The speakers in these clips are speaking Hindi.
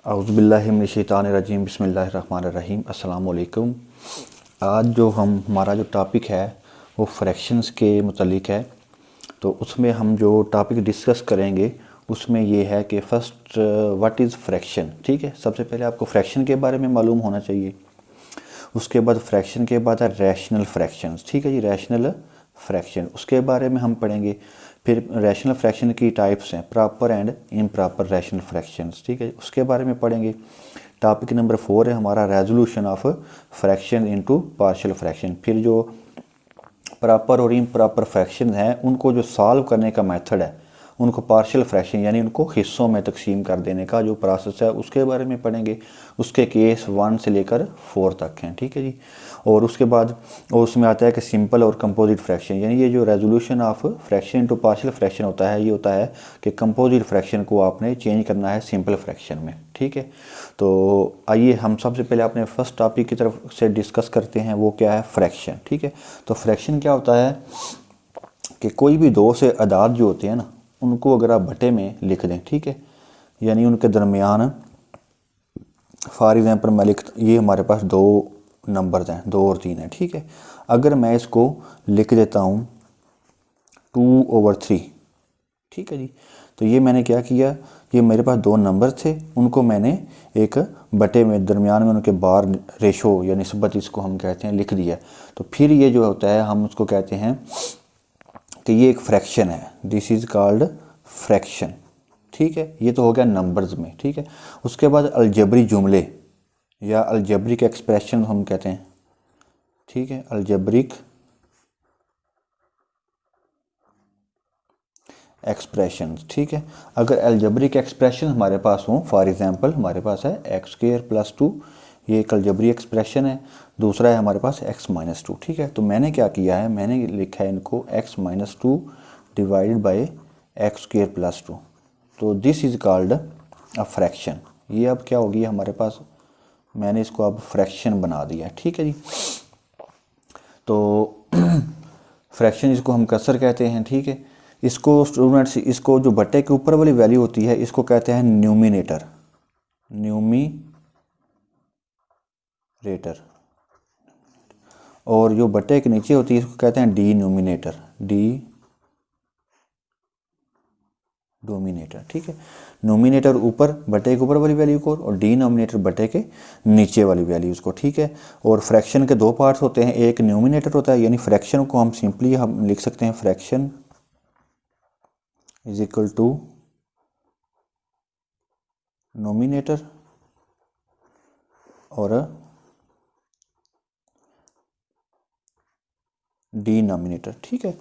औज़ुबिल्लाहि मिनश्शैतानिर्रजीम बिस्मिल्लाहिर्रहमानिर्रहीम अस्सलाम वालेकुम। आज जो हमारा जो टॉपिक है वो फ्रैक्शंस के मुतल्लिक है। तो उसमें हम जो टॉपिक डिस्कस करेंगे उसमें ये है कि फ़र्स्ट व्हाट इज़ फ्रैक्शन। ठीक है, सबसे पहले आपको फ्रैक्शन के बारे में मालूम होना चाहिए। उसके बाद फ्रैक्शन के बाद है रैशनल फ्रैक्शंस। ठीक है जी, रैशनल फ्रैक्शन उसके बारे में हम पढ़ेंगे। फिर रैशनल फ्रैक्शन की टाइप्स हैं, proper and improper rational fractions. ठीक है, उसके बारे में पढ़ेंगे। टॉपिक नंबर 4 है हमारा resolution of fraction into partial fraction. फिर जो प्रॉपर और इम्प्रॉपर फ्रैक्शन हैं उनको जो सॉल्व करने का मेथड है, उनको पार्शियल फ्रैक्शन यानी उनको हिस्सों में तकसीम कर देने का जो प्रोसेस है उसके बारे में पढ़ेंगे। उसके केस 1 से लेकर 4 तक हैं। ठीक है जी। और उसके बाद उसमें आता है कि सिंपल और कंपोजिट फ्रैक्शन, यानी ये जो resolution of fraction into partial fraction होता है, ये होता है कि कंपोजिट फ्रैक्शन को आपने चेंज करना है सिंपल फ्रैक्शन में। ठीक है, तो आइए हम सबसे पहले अपने फर्स्ट टॉपिक की तरफ से डिस्कस करते हैं, वो क्या है फ्रैक्शन। ठीक है, तो फ्रैक्शन क्या होता है कि कोई भी दो से अदाद जो होते हैं ना, उनको अगर आप बटे में लिख दें, ठीक है, यानी उनके दरमियान फॉर एग्जांपल मैं ये हमारे पास दो नंबर्स हैं, 2 और 3 हैं। ठीक है, अगर मैं इसको लिख देता हूँ 2/3, ठीक है जी, तो ये मैंने क्या किया, ये मेरे पास 2 नंबर थे, उनको मैंने एक बटे में दरमियान में उनके बार रेशो या निस्बत इसको हम कहते हैं लिख दिया। तो फिर ये जो होता है हम उसको कहते हैं कि ये एक फ्रैक्शन है, दिस इज़ कॉल्ड फ्रैक्शन। ठीक है, ये तो हो गया नंबर्स में। ठीक है, उसके बाद अलजबरी जुमले या अलजब्रिक एक्सप्रेशन हम कहते हैं। ठीक है, अलजब्रिक एक्सप्रेशन। ठीक है, अगर अलजब्रिक एक्सप्रेशन हमारे पास हो, फॉर एग्जांपल हमारे पास है x² + 2, ये एक अलजबरी एक्सप्रेशन है। दूसरा है हमारे पास x-2। ठीक है, तो मैंने क्या किया है, मैंने लिखा है इनको x-2 डिवाइडेड बाय x² + 2। तो this is called a fraction. ये अब क्या होगी हमारे पास, मैंने इसको अब फ्रैक्शन बना दिया। ठीक है जी, तो फ्रैक्शन इसको हम कसर कहते हैं। ठीक है, इसको स्टूडेंट्स, इसको जो बटे के ऊपर वाली वैल्यू होती है इसको कहते हैं न्यूमिनेटर, न्यूमिनेटर। और जो बटे के नीचे होती है इसको कहते हैं डिनोमिनेटर, डोमिनेटर। ठीक है, नोमिनेटर ऊपर बटे के ऊपर वाली वैल्यू को और डिनोमिनेटर बटे के नीचे वाली वैल्यूज़ को। ठीक है, और फ्रैक्शन के 2 पार्ट्स होते हैं, एक न्यूमिनेटर होता है, यानी फ्रैक्शन को हम सिंपली हम लिख सकते हैं fraction is equal to numerator और डिनोमिनेटर। ठीक है,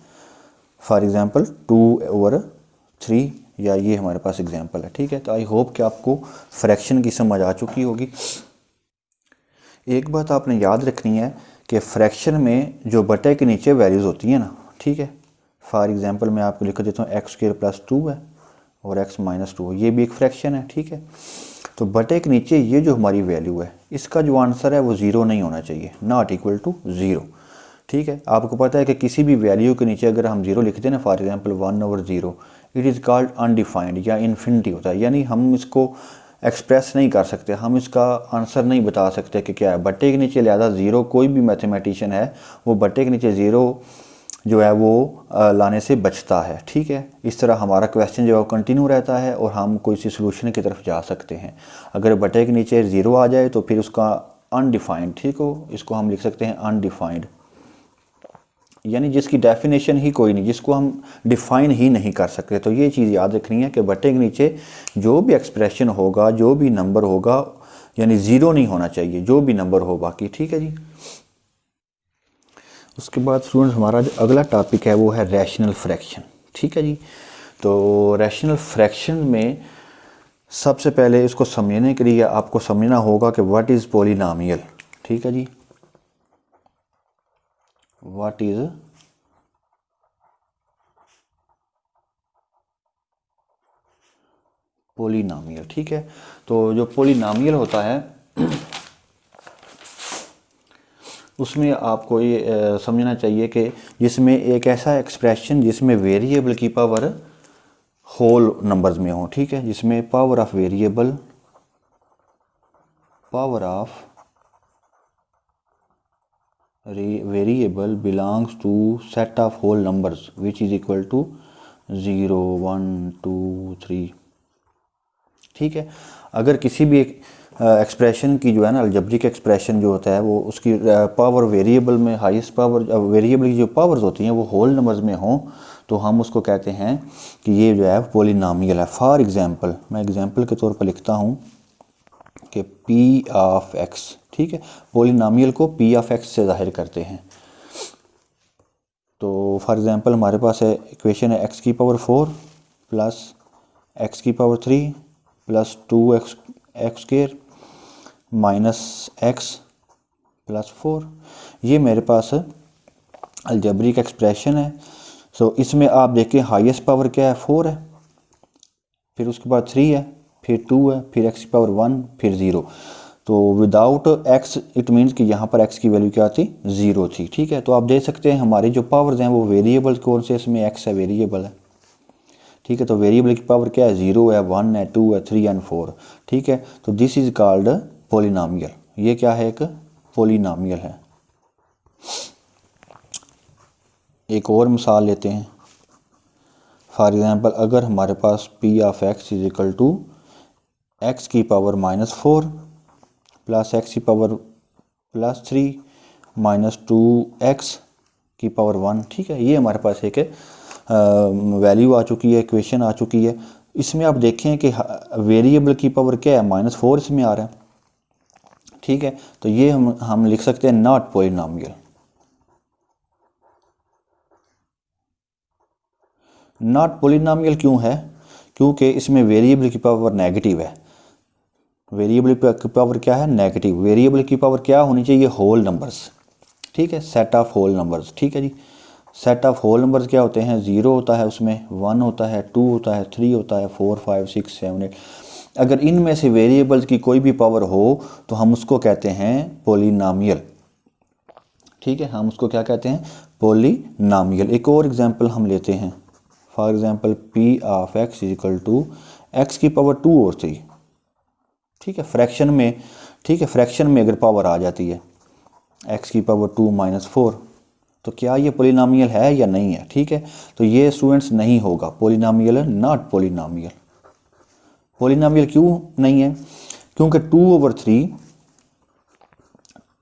फॉर एग्जांपल 2/3, या ये हमारे पास एग्जांपल है। ठीक है, तो आई होप कि आपको फ्रैक्शन की समझ आ चुकी होगी। एक बात आपने याद रखनी है कि फ्रैक्शन में जो बटे के नीचे वैल्यूज़ होती हैं ना, ठीक है, फॉर एग्जांपल मैं आपको लिख देता हूँ x² + 2 है और x-2, ये भी एक फ्रैक्शन है। ठीक है, तो बटे के नीचे ये जो हमारी वैल्यू है इसका जो आंसर है वो 0 नहीं होना चाहिए, नॉट इक्वल टू 0। ठीक है, आपको पता है कि किसी भी वैल्यू के नीचे अगर हम 0 लिखते हैं ना, for example 1/0, it is called undefined या इन्फिनिटी होता है, यानी हम इसको एक्सप्रेस नहीं कर सकते, हम इसका आंसर नहीं बता सकते कि क्या है बटे के नीचे। लिहाजा 0, कोई भी मैथमेटिशियन है वो बटे के नीचे 0 जो है वो लाने से बचता है। ठीक है, इस तरह हमारा क्वेश्चन जो है कंटिन्यू रहता है और हम कोई सी सोल्यूशन की तरफ जा सकते हैं। अगर बटे के नीचे 0 आ जाए तो फिर उसका अनडिफाइंड, ठीक हो, इसको हम लिख सकते हैं अनडिफाइंड, यानी जिसकी डेफिनेशन ही कोई नहीं, जिसको हम डिफाइन ही नहीं कर सकते। तो ये चीज़ याद रखनी है कि बटे के नीचे जो भी एक्सप्रेशन होगा, जो भी नंबर होगा, यानी 0 नहीं होना चाहिए जो भी नंबर हो बाकी। ठीक है जी, उसके बाद स्टूडेंट्स हमारा जो अगला टॉपिक है वो है रैशनल फ्रैक्शन। ठीक है जी, तो रैशनल फ्रैक्शन में सबसे पहले इसको समझने के लिए आपको समझना होगा कि व्हाट इज़ पॉलिनॉमियल। ठीक है जी, व्हाट इज़ पॉलिनॉमियल। ठीक है, तो जो पॉलिनॉमियल होता है उसमें आपको ये समझना चाहिए कि जिसमें एक ऐसा एक्सप्रेशन जिसमें वेरिएबल की पावर होल नंबर्स में हो। ठीक है, जिसमें power of variable power of variable belongs to set of whole numbers which is equal to 0 1 2 3। ठीक है, अगर किसी भी एक एक्सप्रेशन की जो है ना अलजेब्रिक एक्सप्रेशन जो होता है वो उसकी पावर वेरिएबल में हाईएस्ट पावर वेरिएबल की जो पावर्स होती हैं वो होल नंबर्स में हों तो हम उसको कहते हैं कि ये जो है पॉलिनॉमियल है। फॉर एग्जांपल मैं एग्जांपल के तौर पर लिखता हूँ कि पी ऑफ एक्स, ठीक है, पॉलिनॉमियल को पी ऑफ एक्स से जाहिर करते हैं। तो फॉर एग्जांपल हमारे पास है इक्वेशन है एक्स की पावर 4 प्लस एक्स की power 3 plus 2x x square minus x plus 4। ये मेरे पास अलजेब्रिक एक्सप्रेशन है। सो इसमें आप देखें हाईएस्ट पावर क्या है 4 है, फिर उसके बाद 3 है, फिर 2 है, फिर x की पावर 1, फिर 0। तो विदाउट x इट मीन्स कि यहाँ पर x की वैल्यू क्या थी 0 थी। ठीक है, तो आप देख सकते हैं हमारी जो पावर्स हैं वो वेरिएबल कौन से, इसमें x है वेरिएबल है। ठीक है, तो वेरिएबल की पावर क्या है 0 है, 1 है, 2 है, 3 एंड 4। ठीक है, तो दिस इज कॉल्ड पॉलिनॉमियल। ये क्या है, एक पॉलिनॉमियल है। एक और मिसाल लेते हैं। फॉर एग्जांपल अगर हमारे पास p of x is equal to x की पावर -4 प्लस एक्स की पावर +3 माइनस 2x की पावर 1। ठीक है, ये हमारे पास एक वैल्यू आ चुकी है, इक्वेशन आ चुकी है। इसमें आप देखें कि वेरिएबल की पावर क्या है -4 इसमें आ रहा है। ठीक है, तो ये हम लिख सकते हैं नॉट पॉलिनॉमियल। नॉट पॉलिनॉमियल क्यों है, क्योंकि इसमें वेरिएबल की पावर नेगेटिव है। वेरिएबल की पावर क्या है नेगेटिव। वेरिएबल की पावर क्या होनी चाहिए होल नंबर्स। ठीक है, सेट ऑफ होल नंबर्स। ठीक है जी, सेट ऑफ होल नंबर्स क्या होते हैं 0 होता है, उसमें 1 होता है, 2 होता है, 3 होता है, 4 5 6 7 8। अगर इनमें से वेरिएबल्स की कोई भी पावर हो तो हम उसको कहते हैं पॉलिनॉमियल। ठीक है, हम उसको क्या कहते हैं पॉलिनॉमियल। एक और एग्जांपल हम लेते हैं। For example p of x is equal to x की पावर 2 और 3। ठीक है, फ्रैक्शन में, ठीक है, फ्रैक्शन में अगर पावर आ जाती है x की पावर 2 -4 तो क्या ये पॉलिनॉमियल है या नहीं है। ठीक है, तो ये स्टूडेंट्स नहीं होगा पॉलिनॉमियल, नॉट पॉलिनॉमियल। पॉलिनॉमियल क्यों नहीं है, क्योंकि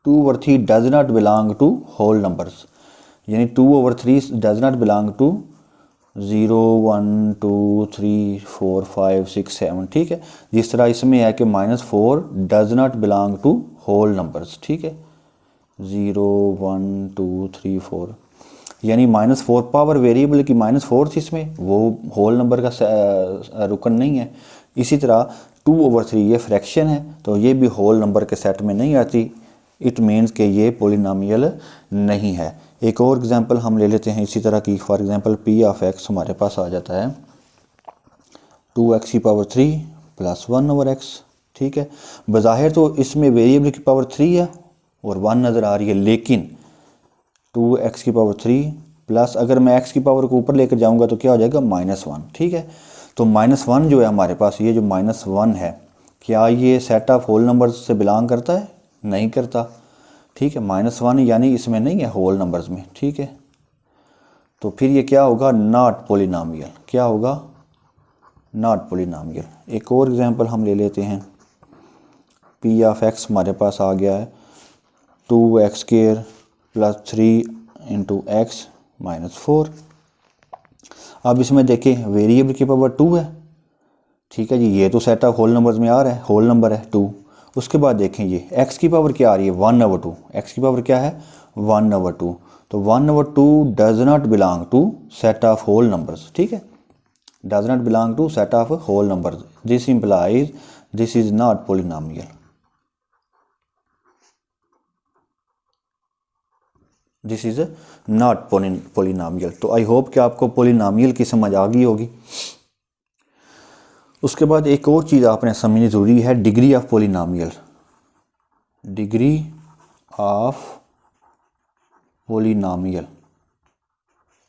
2/3 does not belong to whole numbers. यानी 2/3 डज नॉट बिलोंग टू 0 1 2 3 4 5 6 7। ठीक है, जिस तरह इसमें है कि -4 does not belong to whole numbers. ठीक है, 0 1 2 3 4 यानी -4 पावर वेरिएबल की -4 थी इसमें, वो होल नंबर का रुकन नहीं है। इसी तरह 2/3 ये फ्रैक्शन है तो ये भी होल नंबर के सेट में नहीं आती। इट मीन्स कि ये पॉलिनॉमियल नहीं है। एक और एग्जांपल हम ले लेते हैं इसी तरह की। For example p of x हमारे पास आ जाता है 2x की पावर 3 प्लस 1/x। ठीक है, बज़ाहिर तो इसमें वेरिएबल की पावर 3 है और 1 नज़र आ रही है, लेकिन 2x की पावर 3 प्लस अगर मैं x की पावर को ऊपर लेकर जाऊंगा तो क्या हो जाएगा -1। ठीक है, तो -1 जो है हमारे पास, ये जो -1 है, क्या ये सेट ऑफ होल नंबर्स से बिलोंग करता है, नहीं करता। ठीक है, -1 यानी इसमें नहीं है होल नंबर्स में। ठीक है, तो फिर ये क्या होगा नॉट पॉलिनॉमियल। क्या होगा नॉट पॉलिनॉमियल। एक और एग्जांपल हम ले लेते हैं। p ऑफ x हमारे पास आ गया है 2x² प्लस 3 इंटू एक्स -4। अब इसमें देखें वेरिएबल की पावर 2 है। ठीक है जी, ये तो सेट ऑफ होल नंबर्स में आ रहा है, होल नंबर है 2। उसके बाद देखें ये x की पावर क्या आ रही है 1/2। x की पावर क्या है 1/2। तो 1/2 does not belong to set of whole numbers. ठीक है, does not belong to set of whole numbers. This implies this is not polynomial. This is not polynomial. तो आई होप कि आपको पॉलिनॉमियल की समझ आ गई होगी। उसके बाद एक और चीज़ आपने समझनी ज़रूरी है, degree of polynomial. Degree of polynomial.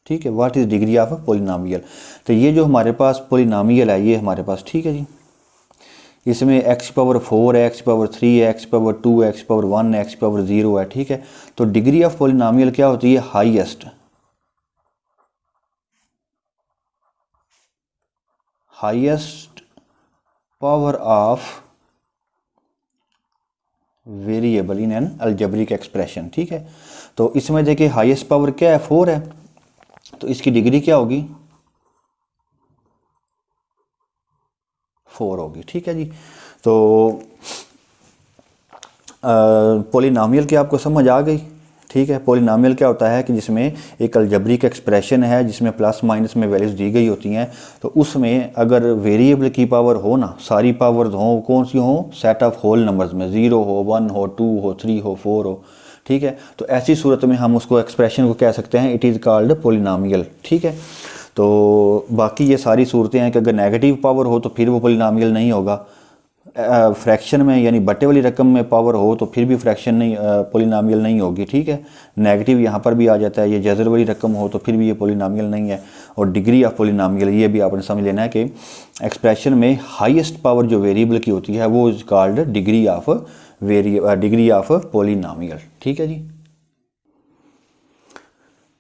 ठीक है, what is degree of polynomial. तो ये जो हमारे पास पॉलिनॉमियल है ये हमारे पास, ठीक है जी, इसमें एक्स पावर 4 है, एक्स पावर 3 है, एक्स पावर 2 है, एक्स पावर 1 है, एक्स पावर 0 है, ठीक है। तो डिग्री ऑफ पॉलिनोमियल क्या होती है? Highest power of variable in an algebraic expression, ठीक है। तो इसमें देखिए हाईएस्ट पावर क्या है? 4 है, तो इसकी डिग्री क्या होगी? 4 होगी, ठीक है जी। तो पॉलिनोमियल की आपको समझ आ गई, ठीक है। पॉलिनोमियल क्या होता है कि जिसमें एक अलजेब्रिक एक्सप्रेशन है जिसमें प्लस माइनस में वैल्यूज दी गई होती हैं, तो उसमें अगर वेरिएबल की पावर हो ना, सारी पावर्स हो, कौन सी हो? सेट ऑफ होल नंबर्स में, 0 हो, 1 हो, 2 हो, 3 हो, 4 हो, ठीक है। तो ऐसी सूरत में हम उसको एक्सप्रेशन को कह सकते हैं इट इज़ कॉल्ड पॉलिनोमियल, ठीक है। तो बाकी ये सारी सूरतें हैं कि अगर नेगेटिव पावर हो तो फिर वो पॉलिनोमियल नहीं होगा। फ्रैक्शन में यानी बटे वाली रकम में पावर हो तो फिर भी फ्रैक्शन नहीं, पॉलिनोमियल नहीं होगी, ठीक है। नेगेटिव यहाँ पर भी आ जाता है, ये जज़र वाली रकम हो तो फिर भी ये पॉलिनोमियल नहीं है। और डिग्री ऑफ पॉलिनोमियल ये भी आपने समझ लेना है कि एक्सप्रेशन में हाईएस्ट पावर जो वेरिएबल की होती है वो is called degree of polynomial, ठीक है जी।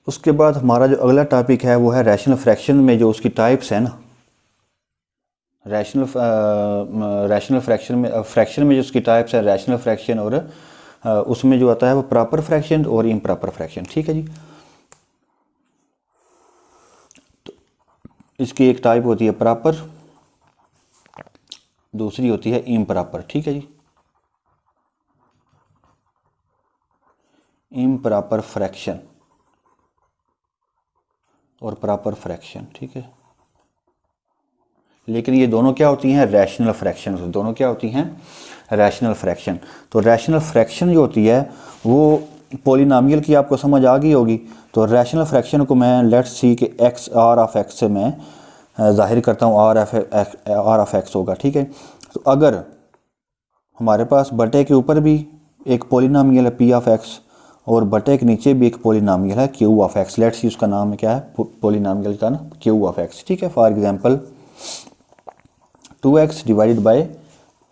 उसके बाद हमारा जो अगला टॉपिक है वो है रैशनल फ्रैक्शन में जो उसकी टाइप्स है ना। रैशनल फ्रैक्शन में जो उसकी टाइप्स है रैशनल फ्रैक्शन, और उसमें जो आता है वो प्रॉपर फ्रैक्शन और इम्प्रॉपर फ्रैक्शन, ठीक है जी। तो इसकी एक टाइप होती है प्रॉपर, दूसरी होती है इम्प्रॉपर, ठीक है जी। इम्प्रॉपर फ्रैक्शन और प्रॉपर फ्रैक्शन, ठीक है। लेकिन ये दोनों क्या होती हैं? Rational fraction. दोनों क्या होती हैं? Rational fraction. तो रैशनल फ्रैक्शन जो होती है वो पॉलिनोमियल की आपको समझ आ गई होगी। तो रैशनल फ्रैक्शन को मैं लेट्स सी कि एक्स आर ऑफ एक्स से मैं जाहिर करता हूँ, आर ऑफ एक्स होगा, ठीक है। तो अगर हमारे पास बटे के ऊपर भी एक पॉलिनोमियल है पी ऑफ एक्स और बटे के नीचे भी एक पॉलिनोमियल है Q of x, let's see उसका नाम क्या है? पॉलिनोमियल का ना क्यू ऑफ एक्स, ठीक है। For example 2x divided by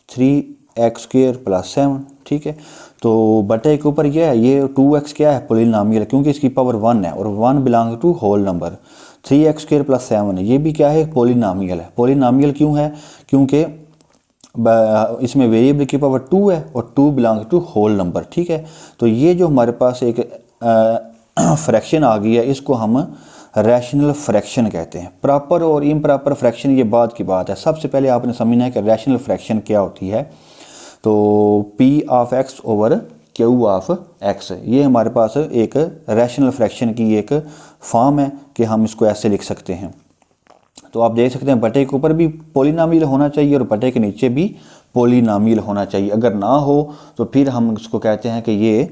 3x² plus 7, ठीक है। तो बटे के ऊपर ये है, ये 2x क्या है? पॉलिनोमियल, क्योंकि इसकी पावर 1 है और 1 belong to whole number. 3x² plus 7 है, ये भी क्या है? पॉलिनोमियल है। पॉलिनोमियल क्यों है? क्योंकि इसमें वेरिएबल की पावर 2 है और 2 बिलोंग टू होल नंबर, ठीक है। तो ये जो हमारे पास एक फ्रैक्शन आ गई है इसको हम रैशनल फ्रैक्शन कहते हैं। प्रॉपर और इम्प्रॉपर फ्रैक्शन ये बाद की बात है। सबसे पहले आपने समझना है कि रैशनल फ्रैक्शन क्या होती है। तो P of x over Q of x, ये हमारे पास एक रैशनल फ्रैक्शन की एक फॉर्म है कि हम इसको ऐसे लिख सकते हैं। तो आप देख सकते हैं बटे के ऊपर भी पॉलिनोमियल होना चाहिए और बटे के नीचे भी पॉलिनोमियल होना चाहिए। अगर ना हो तो फिर हम इसको कहते हैं कि ये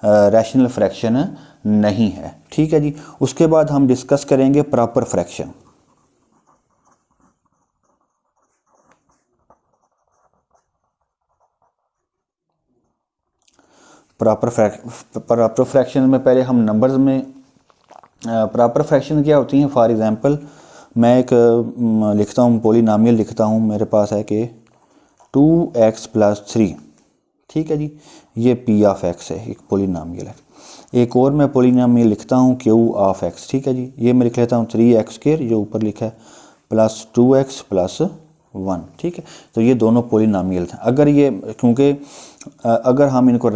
रैशनल फ्रैक्शन नहीं है, ठीक है जी। उसके बाद हम डिस्कस करेंगे प्रॉपर फ्रैक्शन। प्रॉपर फ्रैक्शन में पहले हम नंबर्स में प्रॉपर फ्रैक्शन क्या होती हैं। फॉर एग्जांपल मैं एक लिखता हूँ, पॉलिनोमियल लिखता हूँ, मेरे पास है कि 2x प्लस 3, ठीक है जी। ये p ऑफ x है, एक पॉलिनोमियल है। एक और मैं पॉलिनोमियल लिखता हूँ q ऑफ x, ठीक है जी। ये मैं लिख लेता हूँ 3x² जो ऊपर लिखा है प्लस 2x प्लस 1, ठीक है। तो ये दोनों पॉलिनोमियल हैं। अगर ये क्योंकि अगर हम इनको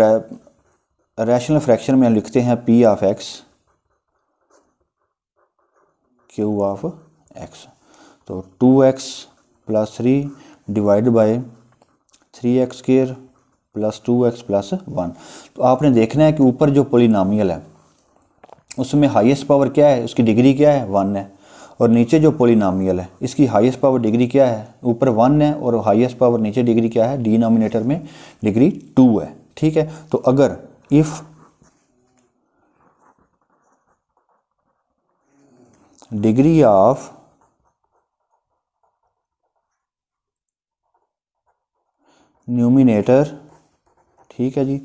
रैशनल फ्रैक्शन में लिखते हैं p of x q of x, तो 2x plus 3 divide by 3x² plus 2x plus 1। तो आपने देखना है कि ऊपर जो पॉलिनोमियल है उसमें हाईएस्ट पावर क्या है? उसकी डिग्री क्या है? 1 है। और नीचे जो पॉलिनोमियल है इसकी हाईएस्ट पावर डिग्री क्या है? ऊपर 1 है और हाईएस्ट पावर नीचे डिग्री क्या है? डिनोमिनेटर में डिग्री 2 है, ठीक है। तो अगर इफ डिग्री ऑफ न्यूमिनेटर, ठीक है जी,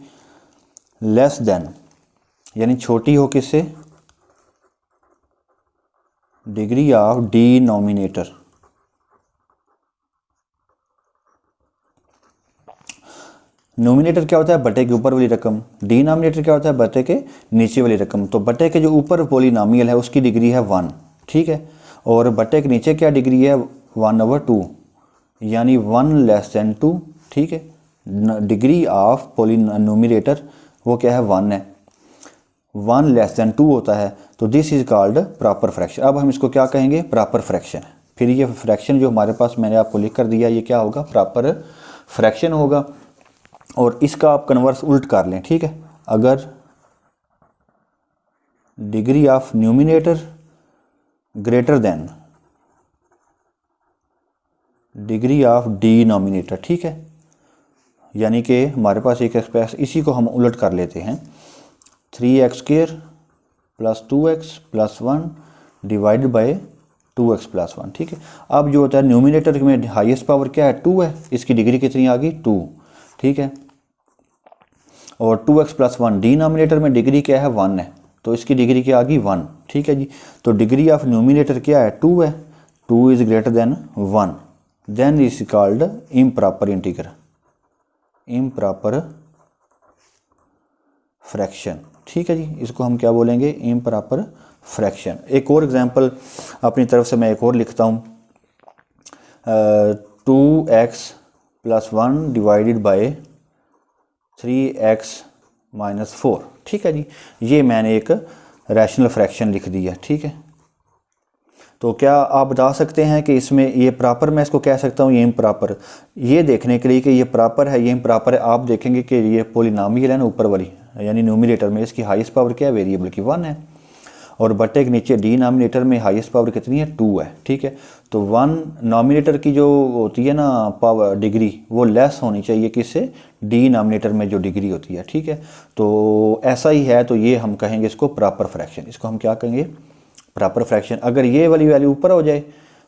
लेस देन यानी छोटी हो किससे? डिग्री ऑफ डिनोमिनेटर, नोमिनेटर क्या होता है, बटे के ऊपर वाली रकम, डिनोमिनेटर क्या होता है, बटे के नीचे वाली रकम। तो बटे के जो ऊपर पोलिनोमियल है उसकी डिग्री है 1, ठीक है, और बटे के नीचे क्या डिग्री है 1/2, यानी 1 लेस देन 2, ठीक है। डिग्री ऑफ पोलिनोमिनेटर वो क्या है 1 है, 1 लेस देन 2 होता है, तो this is called proper fraction. अब हम इसको क्या कहेंगे, प्रॉपर फ्रैक्शन। फिर ये फ्रैक्शन जो हमारे पास मैंने आपको लिख कर दिया, ये क्या होगा, प्रॉपर फ्रैक्शन होगा। और इसका आप कन्वर्स उल्ट कर लें, ठीक है। अगर degree of numerator greater than degree of denominator, ठीक है, यानी कि हमारे पास एक एक्सप्रेस, इसी को हम उलट कर लेते हैं, 3x² + 2x + 1 divided by 2x + 1, ठीक है। अब जो होता है न्यूमिनेटर में हाईएस्ट पावर क्या है, 2 है, इसकी डिग्री कितनी आ गई 2, ठीक है, और 2x + 1 डिनोमिनेटर में डिग्री क्या है 1 है, तो इसकी डिग्री क्या आ गई 1, ठीक है जी। तो डिग्री ऑफ न्यूमिनेटर क्या है 2 है, 2 is greater than 1, then is called improper integral, improper fraction, ठीक है जी। इसको हम क्या बोलेंगे, इम्प्रॉपर फ्रैक्शन। एक और एग्जांपल अपनी तरफ से मैं एक और लिखता हूँ, 2x + 1 डिवाइडेड बाय 3x - 4, ठीक है जी। ये मैंने एक रैशनल फ्रैक्शन लिख दिया, ठीक है। तो क्या आप बता सकते हैं कि इसमें ये प्रॉपर, मैं इसको कह सकता हूँ ये इम्प्रॉपर, ये देखने के लिए कि ये प्रॉपर है, ये इम्प्रॉपर है, आप देखेंगे कि ये पोलिनोमियल है ना ऊपर वाली, यानी न्यूमिनेटर में इसकी हाईएस्ट पावर क्या है, वेरिएबल की 1 है, और बटे के नीचे डिनोमिनेटर में हाईएस्ट पावर कितनी है 2 है, ठीक है। तो 1 नोमिनेटर की जो होती है ना पावर डिग्री, वो लेस होनी चाहिए किससे, डिनोमिनेटर में जो डिग्री होती है, ठीक है। तो ऐसा ही है, तो ये हम कहेंगे इसको प्रॉपर फ्रैक्शन, इसको हम क्या कहेंगे, प्रॉपर फ्रैक्शन। अगर ये वाली वैल्यू ऊपर हो जाए,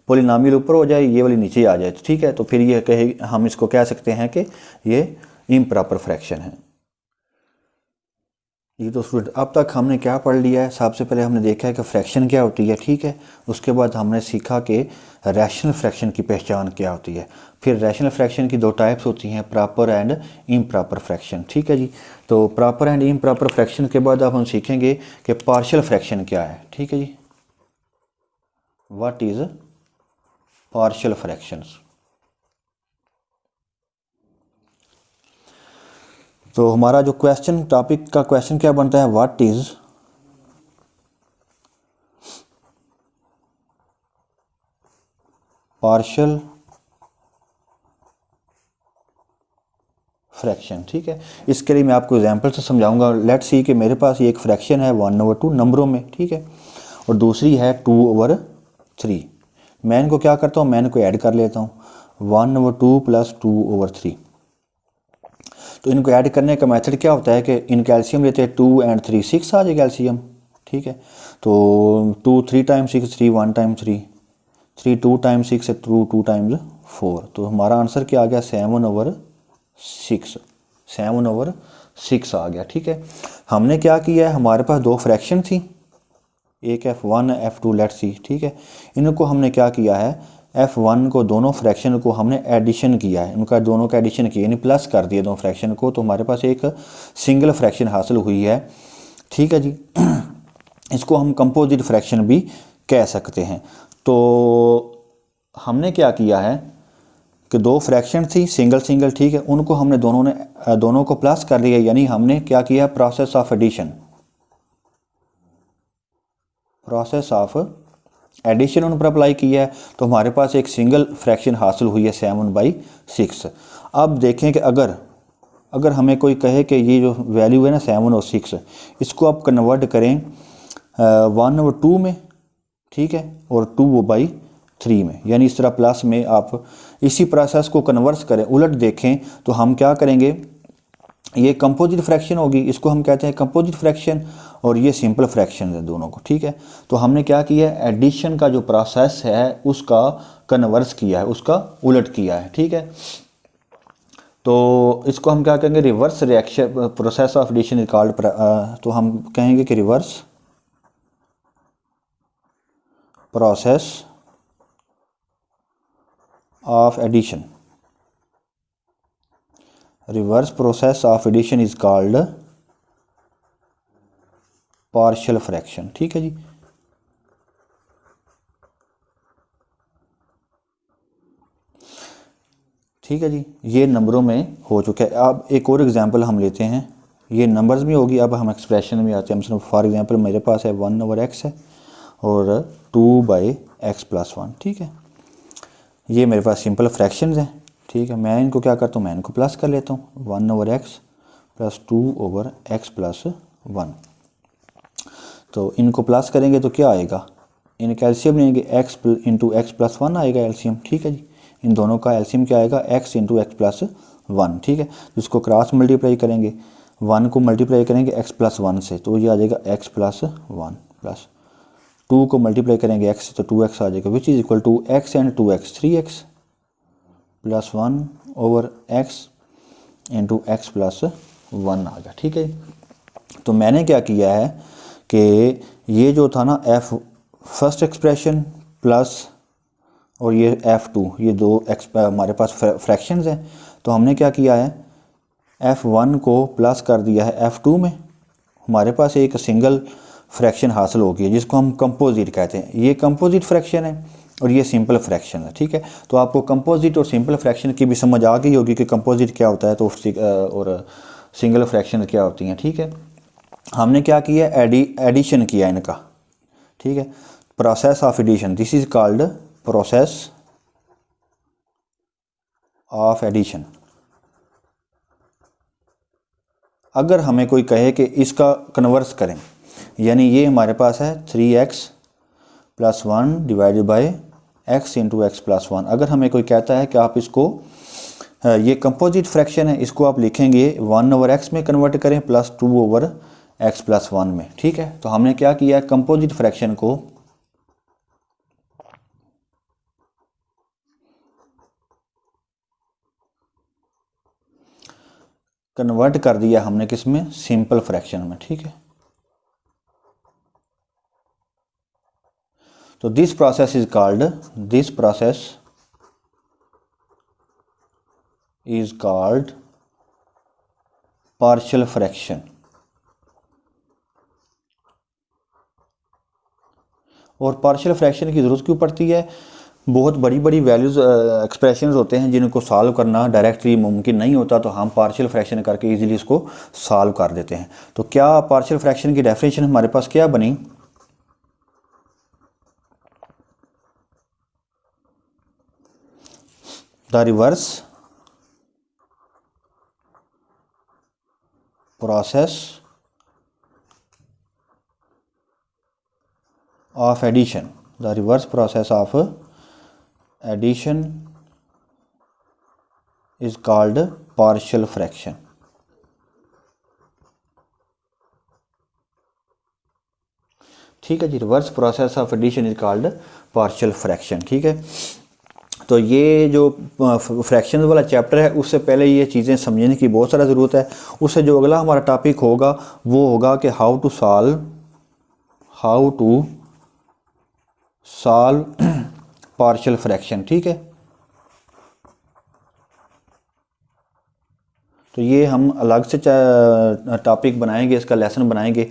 पोलिनोमियल ऊपर हो जाए, ये वाली नीचे आ जाए, तो ठीक है, तो फिर ये कहे, हम इसको कह सकते हैं कि ये इम्प्रॉपर फ्रैक्शन है। ये तो स्टूडेंट अब तक हमने क्या पढ़ लिया है, सबसे पहले हमने देखा है कि फ्रैक्शन क्या होती है, ठीक है। उसके बाद हमने सीखा कि रैशनल फ्रैक्शन की पहचान क्या होती है। फिर रैशनल फ्रैक्शन की 2 टाइप्स होती हैं, प्रॉपर एंड इम्प्रॉपर फ्रैक्शन, ठीक है जी। तो प्रॉपर एंड इम्प्रॉपर फ्रैक्शन के बाद अब हम सीखेंगे कि पार्शियल फ्रैक्शन क्या है, ठीक है जी। What is partial fractions. तो हमारा जो क्वेश्चन, टॉपिक का क्वेश्चन क्या बनता है, व्हाट इज पार्शियल फ्रैक्शन, ठीक है। इसके लिए मैं आपको एग्जांपल से समझाऊंगा। लेट्स सी कि मेरे पास ये एक फ्रैक्शन है 1/2 नंबरों में, ठीक है, और दूसरी है 2/3। मैं इनको क्या करता हूँ, मैं इनको ऐड कर लेता हूँ, 1/2 + 2/3। तो इनको ऐड करने का मेथड क्या होता है कि इन एलसीएम लेते हैं, 2 और 3 6 आ जाएगा एलसीएम, ठीक है। तो 2 3 टाइम्स 6, 3 1 टाइम्स 3, 3 2 टाइम्स 6, 2 2 टाइम्स 4। तो हमारा आंसर क्या आ गया, 7/6, 7/6 आ गया, ठीक है। हमने क्या किया है, हमारे पास 2 फ्रैक्शन थी, एक F1 F2 लेट्स सी, ठीक है। इनको हमने क्या किया है, F1 को, दोनों फ्रैक्शन को हमने एडिशन किया है, उनका दोनों का एडिशन किया, यानी प्लस कर दिया दोनों फ्रैक्शन को, तो हमारे पास एक सिंगल फ्रैक्शन हासिल हुई है, ठीक है जी। इसको हम कंपोजिट फ्रैक्शन भी कह सकते हैं। तो हमने क्या किया है कि 2 फ्रैक्शन थी सिंगल सिंगल, ठीक है, उनको हमने दोनों को प्लस कर लिया, यानी हमने क्या किया, process of addition, process of addition उन पर अप्लाई किया है। तो हमारे पास एक सिंगल फ्रैक्शन हासिल हुई है 7/6। अब देखें कि अगर हमें कोई कहे कि ये जो वैल्यू है ना 7 और 6, इसको आप कन्वर्ट करें 1/2 में, ठीक है, और 2/3 में, यानी इस तरह प्लस में आप इसी प्रोसेस को कन्वर्स करें, उलट देखें, तो हम क्या करेंगे, ये कंपोजिट फ्रैक्शन होगी, इसको हम कहते हैं कंपोजिट फ्रैक्शन, और ये सिंपल फ्रैक्शन है दोनों को, ठीक है। तो हमने क्या किया है, एडिशन का जो प्रोसेस है उसका कन्वर्स किया है, उसका उलट किया है, ठीक है। तो इसको हम क्या कहेंगे, reverse reaction, process of addition is called, तो हम कहेंगे कि reverse process of addition, reverse process of addition is called partial fraction. ठीक है जी। ठीक है जी, ये नंबरों में हो चुका है। अब एक और एग्जांपल हम लेते हैं, ये नंबर्स में होगी, अब हम एक्सप्रेशन में आते हैं। फॉर एग्जांपल मेरे पास है 1/x है और 2/x+1। ठीक है, ये मेरे पास सिंपल फ्रैक्शंस हैं। ठीक है, मैं इनको क्या करता हूँ, मैं इनको प्लस कर लेता हूँ, 1/x + 2/x+1। तो इनको प्लस करेंगे तो क्या आएगा, इनका एलसीएम लेंगे, x × x+1 आएगा एलसीएम। ठीक है जी, इन दोनों का एलसीएम क्या आएगा, x × x+1। ठीक है, जिसको क्रॉस मल्टीप्लाई करेंगे, 1 को मल्टीप्लाई करेंगे x+1 से तो ये आ जाएगा x+1 प्लस 2 को मल्टीप्लाई करेंगे x से तो 2x आ जाएगा, which is equal to x and 2x 3x + 1/x × x+1 आ गया। ठीक है, तो मैंने क्या किया है कि ये जो था ना f फर्स्ट एक्सप्रेशन प्लस और ये f2, ये दो हमारे पास फ्रैक्शंस हैं, तो हमने क्या किया है, f1 को प्लस कर दिया है f2 में, हमारे पास एक सिंगल फ्रैक्शन हासिल हो गई है जिसको हम कंपोजिट कहते हैं। ये कंपोजिट फ्रैक्शन है और ये सिंपल फ्रैक्शन है। ठीक है, तो आपको कंपोजिट और सिंपल फ्रैक्शन की भी समझ आ गई होगी कि कंपोजिट क्या होता है तो और सिंगल फ्रैक्शन क्या होती हैं। ठीक है, हमने क्या किया, एडिशन किया इनका। ठीक है, process of addition, this is called process of addition. अगर हमें कोई कहे कि इसका कन्वर्स करें, यानी ये हमारे पास है 3x+1 divided by x × x+1। अगर हमें कोई कहता है कि आप इसको, ये कंपोजिट फ्रैक्शन है, इसको आप लिखेंगे 1/x में कन्वर्ट करें प्लस 2/x+1 में। ठीक है, तो हमने क्या किया, कंपोजिट फ्रैक्शन को कन्वर्ट कर दिया हमने किस में, सिंपल फ्रैक्शन में। ठीक है, तो this process is called partial fraction. और पार्शियल फ्रैक्शन की ज़रूरत क्यों पड़ती है, बहुत बड़ी बड़ी वैल्यूज़ एक्सप्रेशंस होते हैं जिनको सॉल्व करना डायरेक्टली मुमकिन नहीं होता, तो हम पार्शियल फ्रैक्शन करके इजीली इसको सॉल्व कर देते हैं। तो क्या पार्शियल फ्रैक्शन की डेफिनेशन हमारे पास क्या बनी, the reverse process of addition, the reverse process of addition is called partial fraction. ठीक है जी, reverse process of addition is called partial fraction. ठीक है, तो ये जो फ्रैक्शन वाला चैप्टर है उससे पहले ये चीज़ें समझने की बहुत सारा ज़रूरत है। उससे जो अगला हमारा टॉपिक होगा वो होगा कि how to solve partial fraction. ठीक है, तो ये हम अलग से टॉपिक बनाएंगे, इसका लेसन बनाएंगे,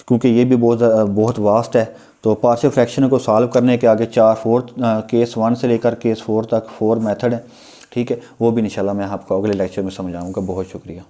क्योंकि ये भी बहुत वास्ट है। तो पार्शियल फ्रैक्शन को सॉल्व करने के आगे 4 केस 1 से लेकर केस 4 तक 4 मेथड है। ठीक है, वो भी इंशाल्लाह मैं आपको अगले लेक्चर में समझाऊंगा। बहुत शुक्रिया।